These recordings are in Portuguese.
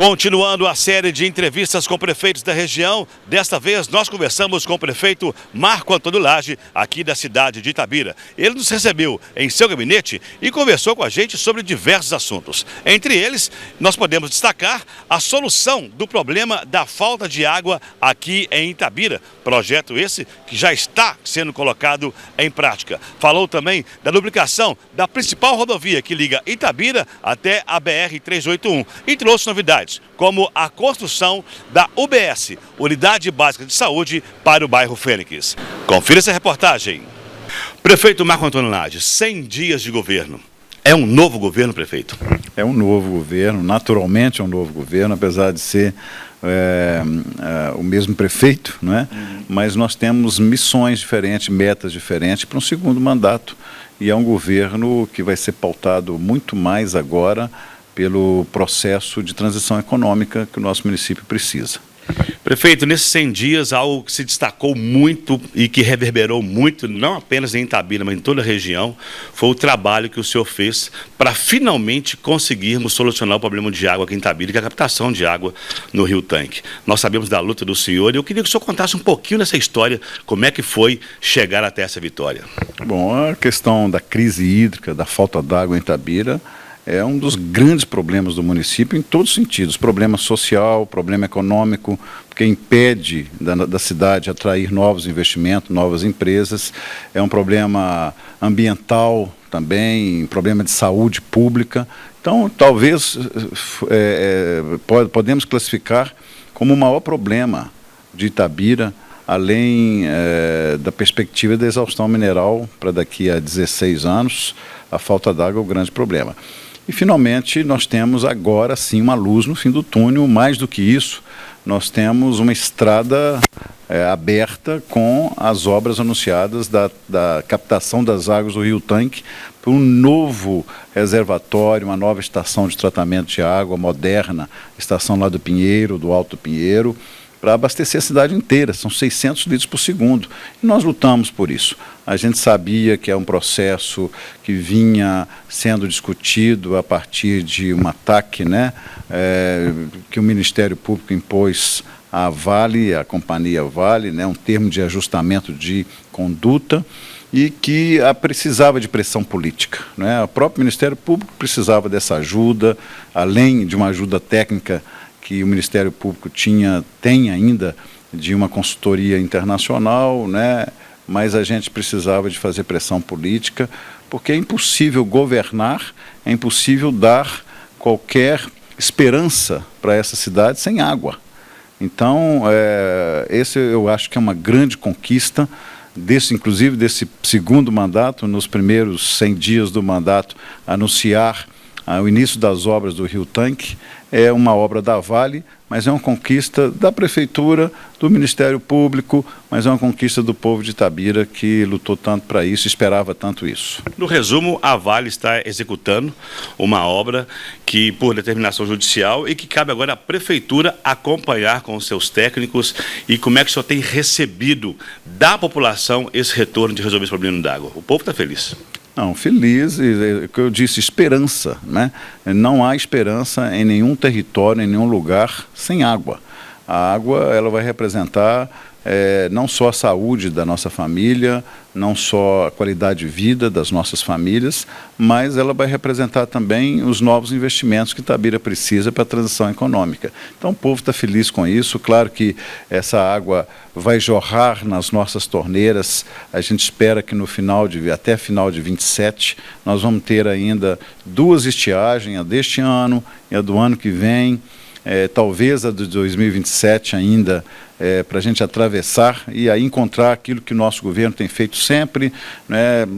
Continuando a série de entrevistas com prefeitos da região, desta vez nós conversamos com o prefeito Marco Antônio Lage, aqui da cidade de Itabira. Ele nos recebeu em seu gabinete e conversou com a gente sobre diversos assuntos. Entre eles, nós podemos destacar a solução do problema da falta de água aqui em Itabira. Projeto esse que já está sendo colocado em prática. Falou também da duplicação da principal rodovia que liga Itabira até a BR-381 e trouxe novidades, como a construção da UBS, Unidade Básica de Saúde, para o bairro Fênix. Confira essa reportagem. Prefeito Marco Antônio Lage, 100 dias de governo. É um novo governo, prefeito? É um novo governo, naturalmente é um novo governo, apesar de ser o mesmo prefeito, não é? Mas nós temos missões diferentes, metas diferentes para um segundo mandato. E é um governo que vai ser pautado muito mais agora pelo processo de transição econômica que o nosso município precisa. Prefeito, nesses 100 dias, algo que se destacou muito e que reverberou muito, não apenas em Itabira, mas em toda a região, foi o trabalho que o senhor fez para finalmente conseguirmos solucionar o problema de água aqui em Itabira, que é a captação de água no Rio Tanque. Nós sabemos da luta do senhor e eu queria que o senhor contasse um pouquinho dessa história, como é que foi chegar até essa vitória. Bom, a questão da crise hídrica, da falta d'água em Itabira, é um dos grandes problemas do município em todos os sentidos. Problema social, problema econômico, porque impede da cidade atrair novos investimentos, novas empresas. É um problema ambiental também, problema de saúde pública. Então, talvez podemos classificar como o maior problema de Itabira, além da perspectiva da exaustão mineral para daqui a 16 anos, a falta d'água é o grande problema. E, finalmente, nós temos agora, sim, uma luz no fim do túnel. Mais do que isso, nós temos uma estrada aberta com as obras anunciadas da captação das águas do Rio Tanque para um novo reservatório, uma nova estação de tratamento de água moderna, estação lá do Pinheiro, do Alto Pinheiro, para abastecer a cidade inteira. São 600 litros por segundo. E nós lutamos por isso. A gente sabia que é um processo que vinha sendo discutido a partir de um ataque, né, que o Ministério Público impôs à Vale, à companhia Vale, né, um termo de ajustamento de conduta, e que precisava de pressão política, né? O próprio Ministério Público precisava dessa ajuda, além de uma ajuda técnica que o Ministério Público tem ainda de uma consultoria internacional, né? Mas a gente precisava de fazer pressão política, porque é impossível governar, é impossível dar qualquer esperança para essa cidade sem água. Então, esse eu acho que é uma grande conquista, inclusive desse segundo mandato, nos primeiros 100 dias do mandato, anunciar o início das obras do Rio Tanque. É uma obra da Vale, mas é uma conquista da Prefeitura, do Ministério Público, mas é uma conquista do povo de Itabira, que lutou tanto para isso, esperava tanto isso. No resumo, a Vale está executando uma obra que, por determinação judicial, e que cabe agora à Prefeitura acompanhar com os seus técnicos. E como é que o senhor tem recebido da população esse retorno de resolver esse problema da água? O povo está feliz. Não, feliz, o que eu disse, esperança, né? Não há esperança em nenhum território, em nenhum lugar sem água. A água, ela vai representar não só a saúde da nossa família, não só a qualidade de vida das nossas famílias, mas ela vai representar também os novos investimentos que Itabira precisa para a transição econômica. Então o povo está feliz com isso. Claro que essa água vai jorrar nas nossas torneiras. A gente espera que até final de 27, nós vamos ter ainda 2 estiagens, a deste ano e a do ano que vem. Talvez a de 2027 ainda, para a gente atravessar e aí encontrar aquilo que o nosso governo tem feito sempre, né,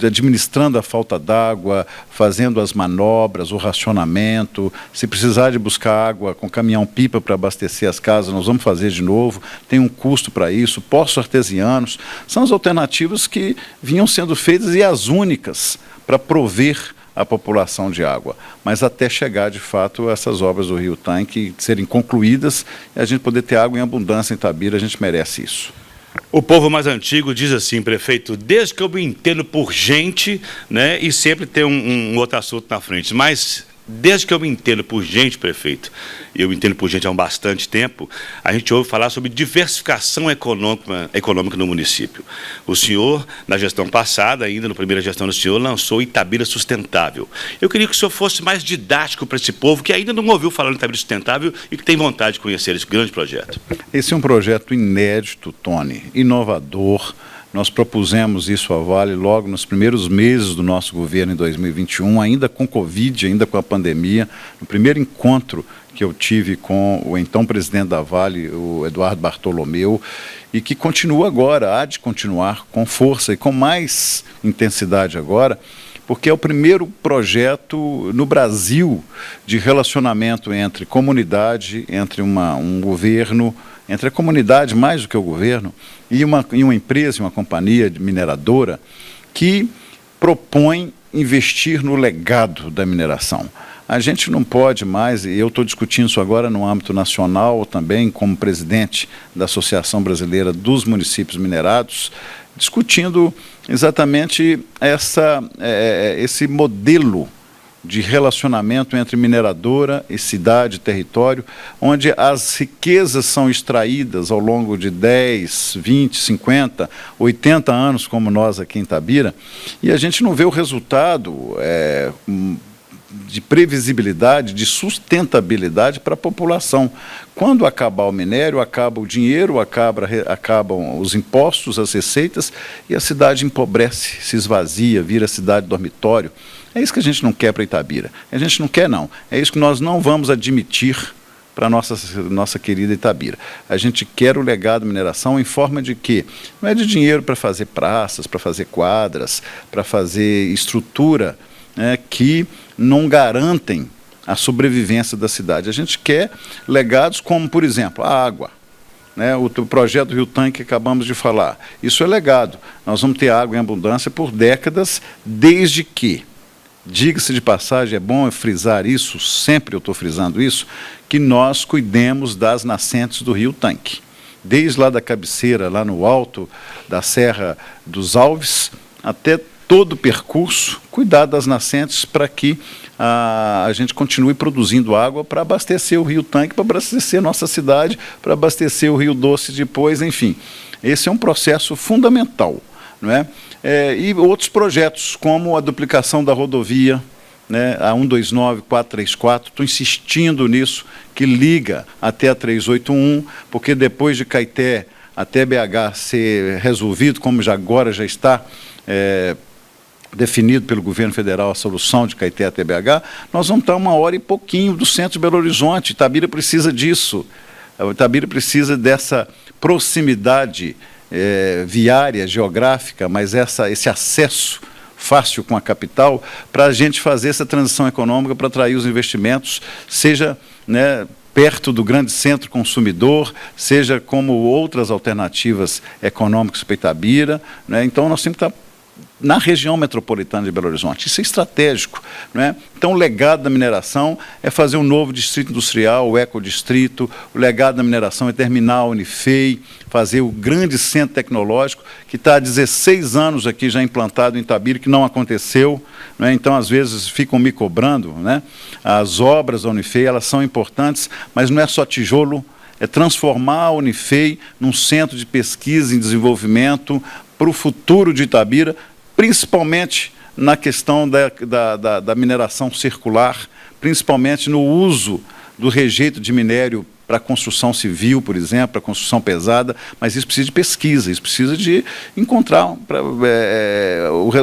administrando a falta d'água, fazendo as manobras, o racionamento. Se precisar de buscar água com caminhão-pipa para abastecer as casas, nós vamos fazer de novo. Tem um custo para isso. Poços artesianos são as alternativas que vinham sendo feitas e as únicas para prover a população de água, mas até chegar de fato a essas obras do Rio Tanque serem concluídas e a gente poder ter água em abundância em Itabira, a gente merece isso. O povo mais antigo diz assim, prefeito, desde que eu me entendo por gente, né, e sempre tem um outro assunto na frente, mas Desde que eu me entendo por gente, prefeito, eu me entendo por gente há bastante tempo, a gente ouve falar sobre diversificação econômica no município. O senhor, na gestão passada, ainda na primeira gestão do senhor, lançou Itabira Sustentável. Eu queria que o senhor fosse mais didático para esse povo que ainda não ouviu falar em Itabira Sustentável e que tem vontade de conhecer esse grande projeto. Esse é um projeto inédito, Tony, inovador. Nós propusemos isso à Vale logo nos primeiros meses do nosso governo em 2021, ainda com Covid, ainda com a pandemia. No primeiro encontro que eu tive com o então presidente da Vale, o Eduardo Bartolomeu, e que continua agora, há de continuar com força e com mais intensidade agora, porque é o primeiro projeto no Brasil de relacionamento entre comunidade, entre um governo, entre a comunidade mais do que o governo, e uma empresa, uma companhia mineradora que propõe investir no legado da mineração. A gente não pode mais, e eu estou discutindo isso agora no âmbito nacional também, como presidente da Associação Brasileira dos Municípios Minerados, discutindo exatamente esse modelo de relacionamento entre mineradora e cidade, território, onde as riquezas são extraídas ao longo de 10, 20, 50, 80 anos, como nós aqui em Itabira, e a gente não vê o resultado de previsibilidade, de sustentabilidade para a população. Quando acabar o minério, acaba o dinheiro, acabam os impostos, as receitas, e a cidade empobrece, se esvazia, vira cidade dormitório. É isso que a gente não quer para Itabira. A gente não quer, não. É isso que nós não vamos admitir para a nossa querida Itabira. A gente quer o legado da mineração em forma de quê? Não é de dinheiro para fazer praças, para fazer quadras, para fazer estrutura, que não garantem a sobrevivência da cidade. A gente quer legados como, por exemplo, a água. O projeto do Rio Tanque que acabamos de falar. Isso é legado. Nós vamos ter água em abundância por décadas, desde que, diga-se de passagem, é bom frisar isso, sempre eu estou frisando isso, que nós cuidemos das nascentes do Rio Tanque. Desde lá da cabeceira, lá no alto da Serra dos Alves, até todo o percurso, cuidar das nascentes para que a gente continue produzindo água para abastecer o Rio Tanque, para abastecer nossa cidade, para abastecer o Rio Doce depois, enfim. Esse é um processo fundamental, não é? E outros projetos, como a duplicação da rodovia, a 129, 434, estou insistindo nisso, que liga até a 381, porque depois de Caeté até BH ser resolvido, como agora já está definido pelo governo federal a solução de Caeté até BH, nós vamos estar 1 hora e pouquinho do centro de Belo Horizonte. Itabira precisa disso. Itabira precisa dessa proximidade viária, geográfica, mas esse acesso fácil com a capital, para a gente fazer essa transição econômica, para atrair os investimentos, seja perto do grande centro consumidor, seja como outras alternativas econômicas para Itabira. Então, nós temos que estar na região metropolitana de Belo Horizonte. Isso é estratégico. Então, o legado da mineração é fazer um novo distrito industrial, o ecodistrito. O legado da mineração é terminar a Unifei, fazer o grande centro tecnológico, que está há 16 anos aqui já implantado em Itabira, que não aconteceu. Então, às vezes, ficam me cobrando. As obras da Unifei, elas são importantes, mas não é só tijolo, é transformar a Unifei num centro de pesquisa e desenvolvimento para o futuro de Itabira, principalmente na questão da mineração circular, principalmente no uso do rejeito de minério para a construção civil, por exemplo, para a construção pesada, mas isso precisa de pesquisa, isso precisa de encontrar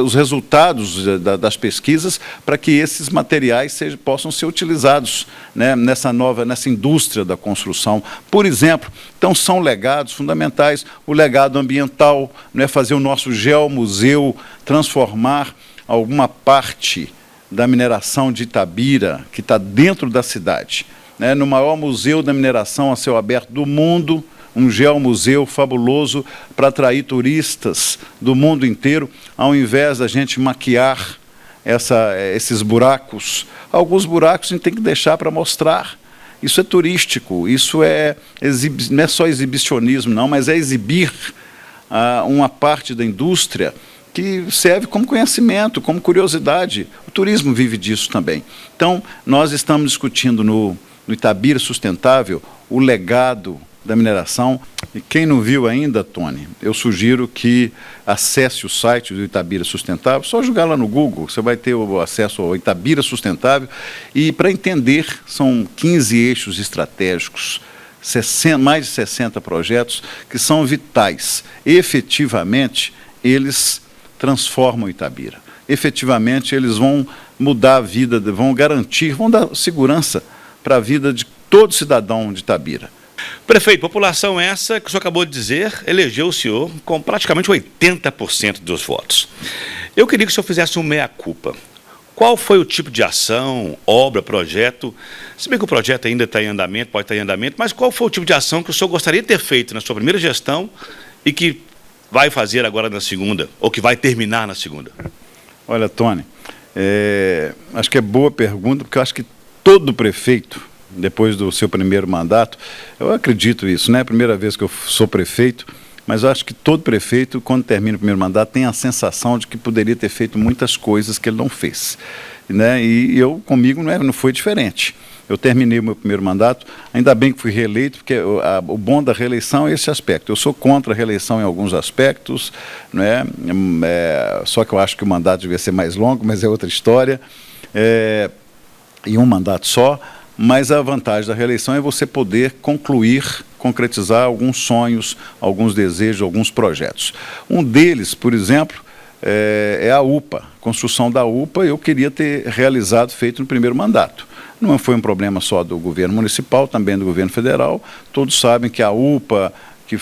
os resultados das pesquisas para que esses materiais possam ser utilizados nessa indústria da construção. Por exemplo, então são legados fundamentais, o legado ambiental, fazer o nosso geomuseu, transformar alguma parte da mineração de Itabira, que está dentro da cidade, no maior museu da mineração a céu aberto do mundo, um geomuseu fabuloso para atrair turistas do mundo inteiro, ao invés da gente maquiar esses buracos. Alguns buracos a gente tem que deixar para mostrar. Isso é turístico, isso não é só exibicionismo, não, mas é exibir uma parte da indústria que serve como conhecimento, como curiosidade. O turismo vive disso também. Então, nós estamos discutindo no Itabira Sustentável o legado da mineração. E quem não viu ainda, Tony, eu sugiro que acesse o site do Itabira Sustentável, só jogar lá no Google, você vai ter o acesso ao Itabira Sustentável, e para entender, são 15 eixos estratégicos, mais de 60 projetos que são vitais. Efetivamente, eles transformam Itabira. Efetivamente, eles vão mudar a vida, vão garantir, vão dar segurança para a vida de todo cidadão de Itabira. Prefeito, população essa que o senhor acabou de dizer, elegeu o senhor com praticamente 80% dos votos. Eu queria que o senhor fizesse um meia-culpa. Qual foi o tipo de ação, obra, projeto? Se bem que o projeto ainda está em andamento, pode estar em andamento, mas qual foi o tipo de ação que o senhor gostaria de ter feito na sua primeira gestão e que vai fazer agora na segunda, ou que vai terminar na segunda? Olha, Tony, acho que é boa pergunta, porque eu acho que todo prefeito, depois do seu primeiro mandato, eu acredito isso, não é a primeira vez que eu sou prefeito, mas eu acho que todo prefeito, quando termina o primeiro mandato, tem a sensação de que poderia ter feito muitas coisas que ele não fez, né? E eu, comigo, não foi diferente. Eu terminei o meu primeiro mandato, ainda bem que fui reeleito, porque o bom da reeleição é esse aspecto. Eu sou contra a reeleição em alguns aspectos, né? Só que eu acho que o mandato devia ser mais longo, mas é outra história, e um mandato só. Mas a vantagem da reeleição é você poder concretizar alguns sonhos, alguns desejos, alguns projetos. Um deles, por exemplo, é a UPA. Construção da UPA eu queria ter realizado, feito no primeiro mandato. Não foi um problema só do governo municipal, também do governo federal. Todos sabem que a UPA, que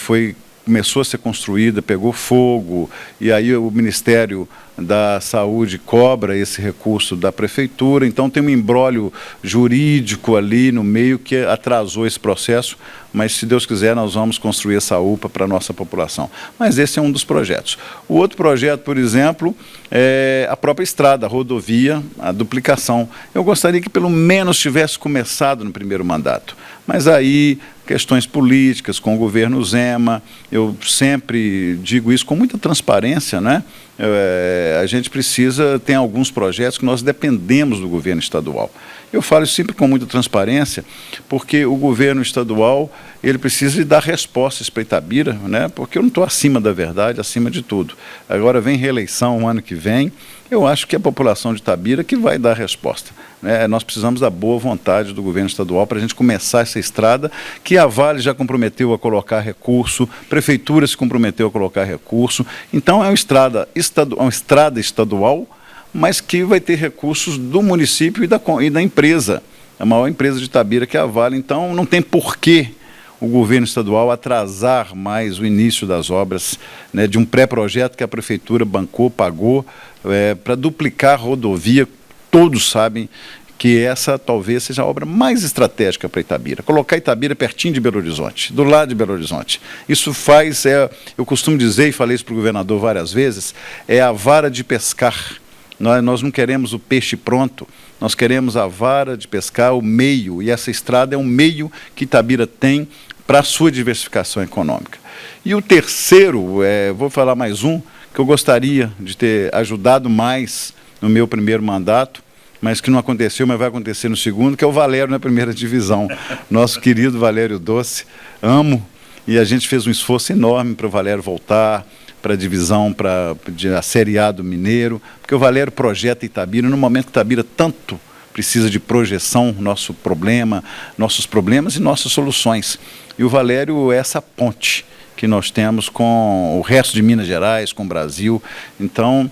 começou a ser construída, pegou fogo, e aí o Ministério da Saúde cobra esse recurso da Prefeitura, então tem um imbróglio jurídico ali no meio que atrasou esse processo, mas se Deus quiser nós vamos construir essa UPA para a nossa população. Mas esse é um dos projetos. O outro projeto, por exemplo, é a própria estrada, a rodovia, a duplicação. Eu gostaria que pelo menos tivesse começado no primeiro mandato, mas aí questões políticas com o governo Zema, eu sempre digo isso com muita transparência, né? A gente tem alguns projetos que nós dependemos do governo estadual. Eu falo isso sempre com muita transparência, porque o governo estadual, ele precisa dar respostas para Itabira, né? Porque eu não estou acima da verdade, acima de tudo. Agora vem reeleição o ano que vem, eu acho que é a população de Itabira que vai dar a resposta, né? Nós precisamos da boa vontade do governo estadual para a gente começar essa estrada, que a Vale já comprometeu a colocar recurso, Prefeitura se comprometeu a colocar recurso, então é uma estrada estadual, mas que vai ter recursos do município e da empresa, a maior empresa de Itabira, que é a Vale. Então não tem porquê o governo estadual atrasar mais o início das obras, né, de um pré-projeto que a Prefeitura bancou, pagou, para duplicar a rodovia. Todos sabem que essa talvez seja a obra mais estratégica para Itabira. Colocar Itabira pertinho de Belo Horizonte, do lado de Belo Horizonte. Isso faz, eu costumo dizer, e falei isso para o governador várias vezes, é a vara de pescar. Nós não queremos o peixe pronto, nós queremos a vara de pescar, o meio, e essa estrada é um meio que Itabira tem para a sua diversificação econômica. E o terceiro, vou falar mais um, que eu gostaria de ter ajudado mais no meu primeiro mandato, mas que não aconteceu, mas vai acontecer no segundo, que é o Valério na primeira divisão. Nosso querido Valério Doce, amo, e a gente fez um esforço enorme para o Valério voltar para a divisão, para a Série A do Mineiro, porque o Valério projeta Itabira no momento que Itabira tanto precisa de projeção, nossos problemas e nossas soluções. E o Valério é essa ponte que nós temos com o resto de Minas Gerais, com o Brasil. Então,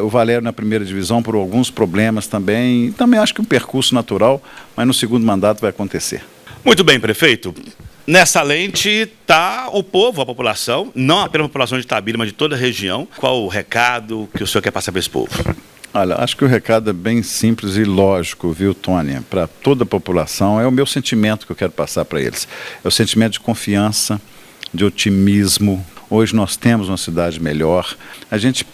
o Valério na primeira divisão por alguns problemas também acho que um percurso natural, mas no segundo mandato vai acontecer. Muito bem, prefeito. Nessa lente está o povo, a população, não apenas a população de Itabira, mas de toda a região. Qual o recado que o senhor quer passar para esse povo? Olha, acho que o recado é bem simples e lógico, viu, Tony? Para toda a população, é o meu sentimento que eu quero passar para eles. É o sentimento de confiança, de otimismo. Hoje nós temos uma cidade melhor. A gente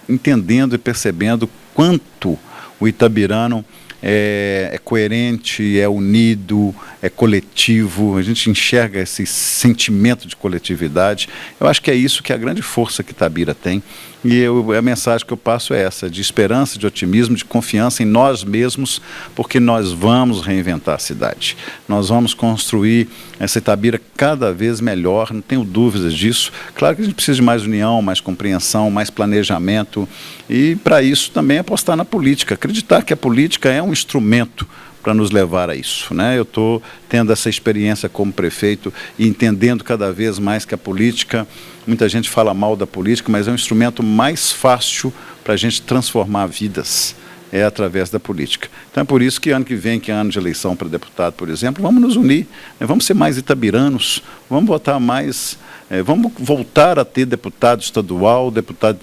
entendendo e percebendo quanto o itabirano é coerente, é unido, é coletivo, a gente enxerga esse sentimento de coletividade. Eu acho que é isso que é a grande força que Itabira tem. E a mensagem que eu passo é essa, de esperança, de otimismo, de confiança em nós mesmos, porque nós vamos reinventar a cidade. Nós vamos construir essa Itabira cada vez melhor, não tenho dúvidas disso. Claro que a gente precisa de mais união, mais compreensão, mais planejamento, e para isso também apostar na política, acreditar que a política é um instrumento para nos levar a isso, né? Eu estou tendo essa experiência como prefeito e entendendo cada vez mais que a política, muita gente fala mal da política, mas é um instrumento mais fácil para a gente transformar vidas, é através da política. Então é por isso que ano que vem, que é ano de eleição para deputado, por exemplo, vamos nos unir, né? Vamos ser mais itabiranos, vamos votar mais, vamos voltar a ter deputado estadual, deputado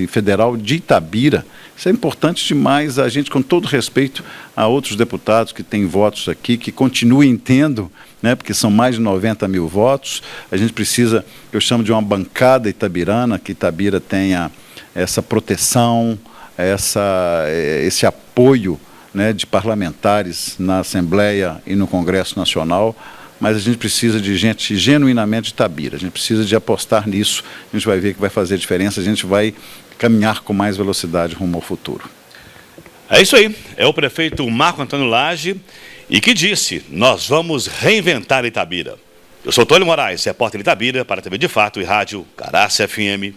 federal de Itabira. Isso é importante demais, a gente, com todo respeito a outros deputados que têm votos aqui, que continuem tendo, né, porque são mais de 90 mil votos, a gente precisa, eu chamo de uma bancada itabirana, que Itabira tenha essa proteção, esse apoio, né, de parlamentares na Assembleia e no Congresso Nacional, mas a gente precisa de gente genuinamente de Itabira, a gente precisa de apostar nisso, a gente vai ver que vai fazer diferença, a gente vai caminhar com mais velocidade rumo ao futuro. É isso aí, é o prefeito Marco Antônio Lage, e que disse, nós vamos reinventar Itabira. Eu sou Tônio Moraes, repórter de Itabira, para a TV de Fato e Rádio Caraça FM.